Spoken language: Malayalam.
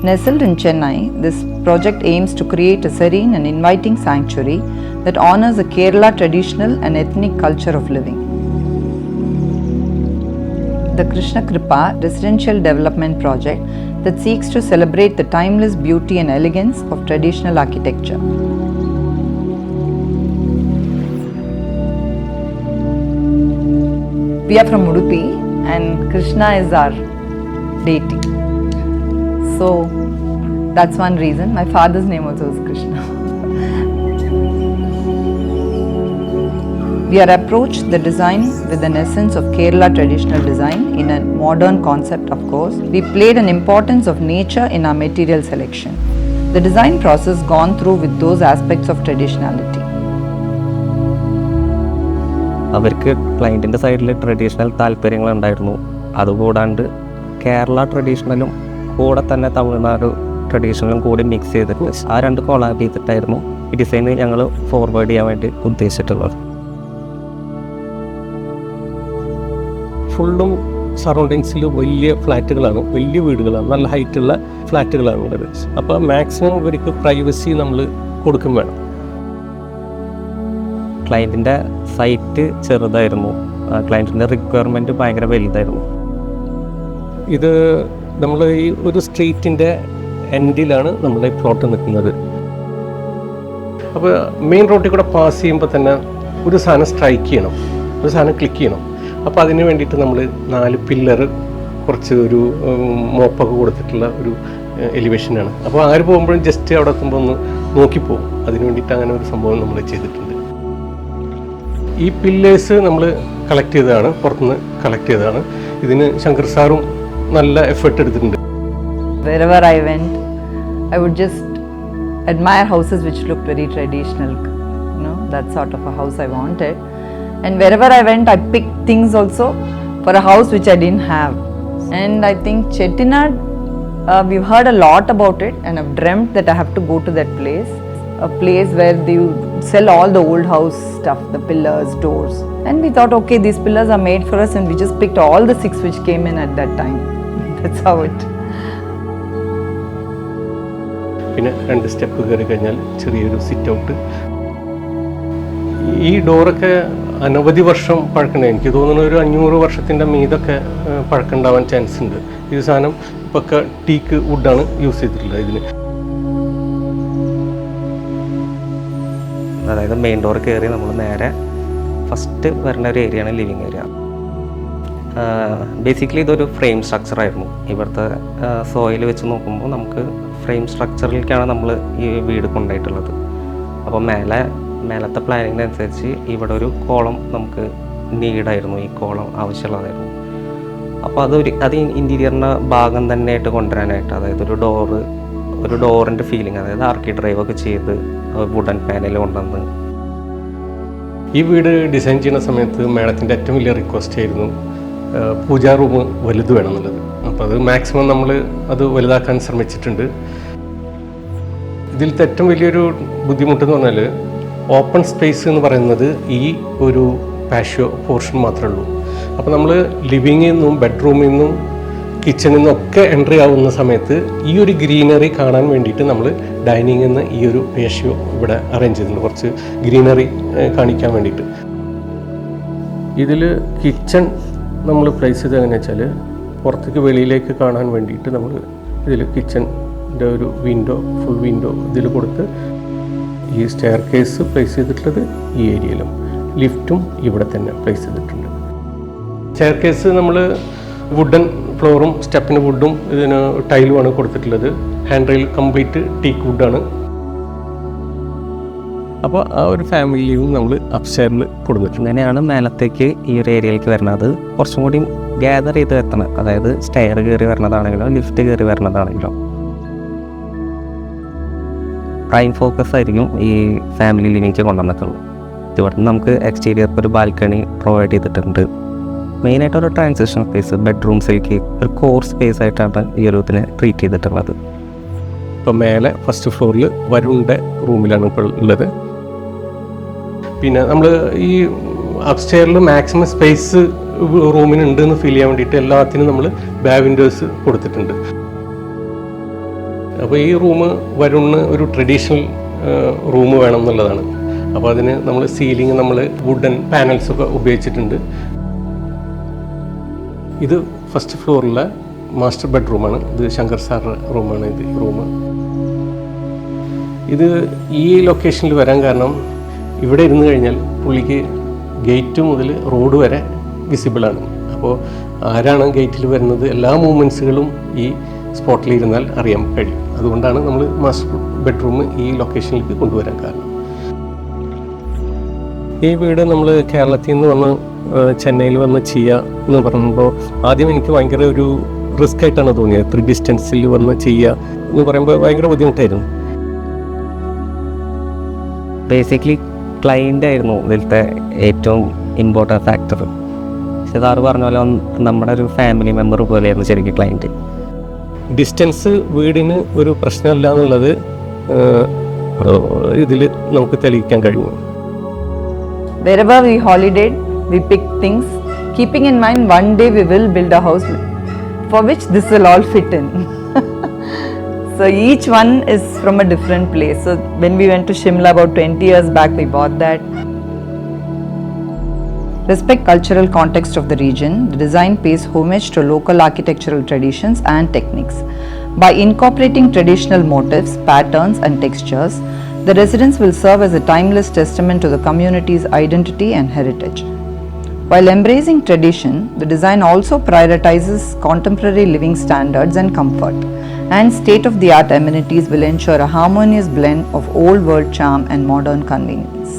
Nestled in Chennai, this project aims to create a serene and inviting sanctuary that honors the Kerala traditional and ethnic culture of living. The Krishna Kripa residential development project that seeks to celebrate the timeless beauty and elegance of traditional architecture. We are from Udupi and Krishna is our deity. So that's one reason. My father's name also is Krishna. We are approached the design with an essence of Kerala traditional design in a modern concept, of course. We played an importance of nature in our material selection. The design process gone through with those aspects of traditionality. അവർക്ക് ക്ലയൻറ്റിൻ്റെ സൈഡിൽ ട്രഡീഷണൽ താല്പര്യങ്ങളുണ്ടായിരുന്നു. അതുകൂടാണ്ട് കേരള ട്രഡീഷണലും കൂടെ തന്നെ തമിഴ്നാട് ട്രഡീഷണലും കൂടി മിക്സ് ചെയ്തിട്ട് ആ രണ്ട് കൊളാബ് ചെയ്തിട്ടായിരുന്നു ഈ ഡിസൈൻ ഞങ്ങൾ ഫോർവേഡ് ചെയ്യാൻ വേണ്ടി ഉദ്ദേശിച്ചിട്ടുള്ളത്. ഫുള്ളും സറൗണ്ടിങ്സിൽ വലിയ ഫ്ലാറ്റുകളാണ്, വലിയ വീടുകളാണ്, നല്ല ഹൈറ്റുള്ള ഫ്ലാറ്റുകളാണ് ഉള്ളത്. അപ്പോൾ മാക്സിമം ഇവർക്ക് പ്രൈവസി നമ്മൾ കൊടുക്കും വേണം. ക്ലയൻറ്റിൻ്റെ സൈറ്റ് ചെറുതായിരുന്നു, ക്ലയൻറ്റിൻ്റെ റിക്വയർമെൻറ്റ് ഭയങ്കര വലുതായിരുന്നു. ഇത് നമ്മൾ ഈ ഒരു സ്ട്രീറ്റിൻ്റെ എൻഡിലാണ് നമ്മുടെ പ്ലോട്ട് നിൽക്കുന്നത്. അപ്പോൾ മെയിൻ റോഡിൽ കൂടെ പാസ് ചെയ്യുമ്പോൾ തന്നെ ഒരു സാധനം സ്ട്രൈക്ക് ചെയ്യണം, ഒരു സാധനം ക്ലിക്ക് ചെയ്യണം. അപ്പോൾ അതിന് വേണ്ടിയിട്ട് നമ്മൾ 4 പില്ലർ കുറച്ച് ഒരു മോപ്പൊക്കെ കൊടുത്തിട്ടുള്ള ഒരു എലിവേഷനാണ്. അപ്പോൾ ആര് പോകുമ്പോഴും ജസ്റ്റ് അവിടെ എത്തുമ്പോൾ ഒന്ന് നോക്കിപ്പോകും. അതിന് വേണ്ടിയിട്ട് അങ്ങനെ ഒരു സംഭവം നമ്മൾ ചെയ്തിട്ടുണ്ട്. ഈ പില്ലേഴ്സ് നമ്മൾ കളക്ട് ചെയ്തതാണ്, പുറത്തുനിന്ന് കളക്ട് ചെയ്തതാണ്. ഇതിന് ശങ്കർ സാറും നല്ല എഫേർട്ട് എടുത്തിട്ടുണ്ട്. Wherever I went, I would just admire houses which looked very traditional. You know, that sort of a house I wanted. And wherever I went, I picked things also for a house which I didn't have. And I think Chettinad, we've heard a lot about it, and I've dreamt that I have to go to that place. A place where they sell all the old house stuff, the pillars, doors. And we thought, okay, these pillars are made for us, and we just picked all the 6 which came in at that time. That's how it. പിന്നെ 2 സ്റ്റെപ്പ് കയറി കഴിഞ്ഞാൽ ചെറിയൊരു സിറ്റ് ഔട്ട്. ഈ ഡോറൊക്കെ അനവധി വർഷം പഴക്കണ്ട. എനിക്ക് തോന്നുന്നു ഒരു 500 വർഷത്തിൻ്റെ മീതൊക്കെ പഴക്കമുണ്ടാവാൻ ചാൻസ് ഉണ്ട്. ഈ സാധനം ഇപ്പൊക്കെ ടീക്ക് വുഡാണ് യൂസ് ചെയ്തിട്ടുള്ളത് ഇതിന്. അതായത് മെയിൻ ഡോർ കയറി നമ്മൾ നേരെ ഫസ്റ്റ് വരുന്ന ഒരു ഏരിയയാണ് ലിവിങ് ഏരിയ. ബേസിക്കലി ഇതൊരു ഫ്രെയിം സ്ട്രക്ചറായിരുന്നു. ഇവിടുത്തെ സോയിൽ വെച്ച് നോക്കുമ്പോൾ നമുക്ക് ഫ്രെയിം സ്ട്രക്ചറിലേക്കാണ് നമ്മൾ ഈ വീട് കൊണ്ടുപോയിട്ടുള്ളത്. അപ്പോൾ മേലത്തെ പ്ലാനിങ്ങിനനുസരിച്ച് ഇവിടെ ഒരു കോളം നമുക്ക് നീഡായിരുന്നു, ഈ കോളം ആവശ്യമുള്ളതായിരുന്നു. അപ്പോൾ അത് ഇൻറ്റീരിയറിൻ്റെ ഭാഗം തന്നെയായിട്ട് കൊണ്ടുവരാനായിട്ട്, അതായത് ഒരു ഡോറിൻ്റെ ഫീലിംഗ്, അതായത് ആർക്കി ഡ്രൈവൊക്കെ ചെയ്ത് വുഡൻ പാനൽ കൊണ്ടുവന്ന്. ഈ വീട് ഡിസൈൻ ചെയ്യുന്ന സമയത്ത് മാഡത്തിൻ്റെ ഏറ്റവും വലിയ റിക്വസ്റ്റ് ആയിരുന്നു പൂജാ റൂം വലുത് വേണം എന്നുള്ളത്. അപ്പോൾ അത് മാക്സിമം നമ്മൾ അത് വലുതാക്കാൻ ശ്രമിച്ചിട്ടുണ്ട്. ഇതിലത്തെ ഏറ്റവും വലിയൊരു ബുദ്ധിമുട്ടെന്ന് പറഞ്ഞാൽ ഓപ്പൺ സ്പേസ് എന്ന് പറയുന്നത് ഈ ഒരു പാഷ്യോ പോർഷൻ മാത്രമേ ഉള്ളൂ. അപ്പോൾ നമ്മൾ ലിവിങ്ങിൽ നിന്നും ബെഡ്റൂമിൽ നിന്നും കിച്ചണിൽ നിന്നൊക്കെ എൻട്രി ആവുന്ന സമയത്ത് ഈ ഒരു ഗ്രീനറി കാണാൻ വേണ്ടിയിട്ട് നമ്മൾ ഡൈനിങ്ങിൽ നിന്ന് ഈ ഒരു പേഷ്യോ ഇവിടെ അറേഞ്ച് ചെയ്തിട്ടുണ്ട്, കുറച്ച് ഗ്രീനറി കാണിക്കാൻ വേണ്ടിയിട്ട്. ഇതിൽ കിച്ചൺ നമ്മൾ പ്ലേസ് ചെയ്ത് എങ്ങനെയാ വെച്ചാൽ പുറത്തേക്ക് വെളിയിലേക്ക് കാണാൻ വേണ്ടിയിട്ട് നമ്മൾ ഇതിൽ കിച്ചണിൻ്റെ ഒരു വിൻഡോ, ഫുൾ വിൻഡോ ഇതിൽ കൊടുത്ത് ഈ സ്റ്റെയർ കേസ് പ്ലേസ് ചെയ്തിട്ടുള്ളത് ഈ ഏരിയയിലും, ലിഫ്റ്റും ഇവിടെ തന്നെ പ്ലേസ് ചെയ്തിട്ടുണ്ട്. സ്റ്റെയർ കേസ് നമ്മൾ വുഡൻ ഫ്ലോറും സ്റ്റെപ്പിന് വുഡും ഇതിന് ടൈലുമാണ് കൊടുത്തിട്ടുള്ളത്. ഹാൻഡ് റെയിൽ കംപ്ലീറ്റ് ടീക്ക് വുഡാണ്. അപ്പോൾ ആ ഒരു ഫാമിലിയും നമ്മൾ അപ്സ്റ്റെയറിൽ കൊടുത്തിട്ടുണ്ട്. അങ്ങനെയാണ് മേലത്തേക്ക് ഈ ഒരു ഏരിയയിലേക്ക് വരുന്നത്. കുറച്ചും കൂടി ഗ്യാദർ ചെയ്ത് എത്തണം, അതായത് സ്റ്റെയർ കയറി വരുന്നതാണെങ്കിലോ ലിഫ്റ്റ് കയറി വരുന്നതാണെങ്കിലോ പ്രൈം ഫോക്കസ് ആയിരിക്കും ഈ ഫാമിലി ലിവിങ്ങിക്ക് കൊണ്ടുവന്നിട്ടുള്ളത്. ഇവിടെ നമുക്ക് എക്സ്റ്റീരിയർക്ക് ഒരു ബാൽക്കണി പ്രൊവൈഡ് ചെയ്തിട്ടുണ്ട്. മെയിനായിട്ടൊരു ട്രാൻസിഷൻ സ്പേസ്, ബെഡ്റൂംസിലേക്ക് ഒരു കോർ സ്പേസ് ആയിട്ടാണ് ഈ ഒരു ഇതിനെ ട്രീറ്റ് ചെയ്തിട്ടുള്ളത്. ഇപ്പോൾ മേലെ ഫസ്റ്റ് ഫ്ലോറിൽ വരുണിൻ്റെ റൂമിലാണ് ഇപ്പോൾ ഉള്ളത്. പിന്നെ നമ്മൾ ഈ അപ്സ്റ്റെയറിൽ മാക്സിമം സ്പേസ് റൂമിനുണ്ട് എന്ന് ഫീൽ ചെയ്യാൻ വേണ്ടിയിട്ട് എല്ലാത്തിനും നമ്മൾ ബേ വിൻഡോസ് കൊടുത്തിട്ടുണ്ട്. അപ്പോൾ ഈ റൂം വരുണിന് ഒരു ട്രഡീഷണൽ റൂം വേണം എന്നുള്ളതാണ്. അപ്പോൾ അതിന് നമ്മൾ സീലിംഗ് നമ്മൾ വുഡൻ പാനൽസൊക്കെ ഉപയോഗിച്ചിട്ടുണ്ട്. ഇത് ഫസ്റ്റ് ഫ്ലോറിലെ മാസ്റ്റർ ബെഡ്റൂമാണ്. ഇത് ശങ്കർ സാറിൻ്റെ റൂമാണ്. ഇത് റൂം ഇത് ഈ ലൊക്കേഷനിൽ വരാൻ കാരണം ഇവിടെ ഇരുന്ന് കഴിഞ്ഞാൽ പുള്ളിക്ക് ഗേറ്റ് മുതൽ റോഡ് വരെ വിസിബിളാണ്. അപ്പോൾ ആരാണ് ഗേറ്റിൽ വരുന്നത് എല്ലാ മൂവ്മെൻറ്റ്സുകളും ഈ സ്പോട്ടിൽ ഇരുന്നാൽ അറിയാൻ കഴിയും. അതുകൊണ്ടാണ് നമ്മൾ മാസ്റ്റർ ബെഡ്റൂം ഈ ലൊക്കേഷനിലേക്ക് കൊണ്ടുവരാൻ കാരണം. ഈ വീട് നമ്മൾ കേരളത്തിൽ നിന്ന് വന്ന് ചെന്നൈയിൽ വന്ന് ചെയ്യുക എന്ന് പറയുമ്പോൾ ആദ്യം എനിക്ക് ഭയങ്കര ഒരു റിസ്ക് ആയിട്ടാണ് തോന്നിയത്. 3 ഡിസ്റ്റൻസിൽ വന്ന് ചെയ്യുക എന്ന് പറയുമ്പോൾ ഭയങ്കര ബുദ്ധിമുട്ടായിരുന്നു. ബേസിക്കലി ക്ലൈൻ്റ് ആയിരുന്നു ഇതിലത്തെ ഏറ്റവും ഇമ്പോർട്ടൻറ്റ് ഫാക്ടർ. സാറ് പറഞ്ഞ പോലെ നമ്മുടെ ഒരു ഫാമിലി മെമ്പർ പോലെയായിരുന്നു ശരിക്കും ക്ലൈൻറ്റ്. ഡിസ്റ്റൻസ് വീടിന് ഒരു പ്രശ്നമല്ല എന്നുള്ളത് ഇതിൽ നമുക്ക് തെളിയിക്കാൻ കഴിയും. Wherever we holidayed, we picked things, keeping in mind one day we will build a house for which this will all fit in. So each one is from a different place. So when we went to Shimla about 20 years back, we bought that. Respect cultural context of the region. The design pays homage to local architectural traditions and techniques. By incorporating traditional motifs, patterns and textures, the residence will serve as a timeless testament to the community's identity and heritage. While embracing tradition, the design also prioritizes contemporary living standards and comfort, and state-of-the-art amenities will ensure a harmonious blend of old world charm and modern convenience.